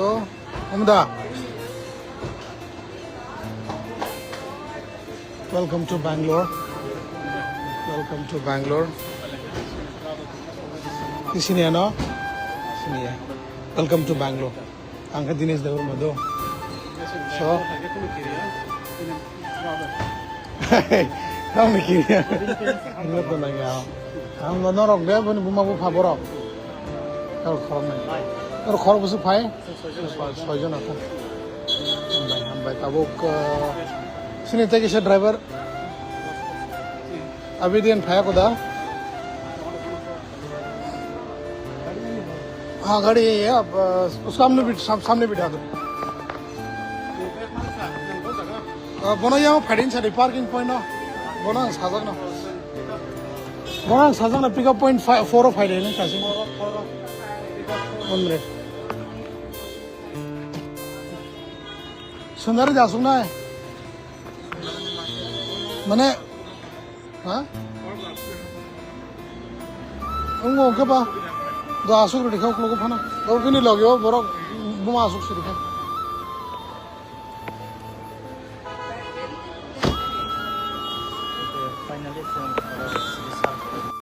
So, Umda, welcome to Bangalore. Welcome to Bangalore. Sini ya no? Sini ya. Welcome to Bangalore. Angkat Dinesh Dawar Madho. So, kamu mikir ya? Ini tuh nanya. Kamu norok deh, punya buma bu favorok. Kalau korom nih. Kalau korom busuk pai? Soalnya apa? Hambai tabuk. Sini tadi saya driver. अभी दिन फाया को दा हाँ गाड़ी यही है अब उसका सामने बिठा दो बना यहाँ फाइटिंग साड़ी पार्किंग पॉइंट ना बना साजक ना पिकअप पॉइंट 4 और 5 है ना कैसे 1 मिनट सुंदर जासूंगा है मैंने हाँ उनको क्या पा दो आसुक रे दिखाओ लोगों फना दो भी नहीं लगे हो बड़ा बुमा आसुक से दिखाओ finally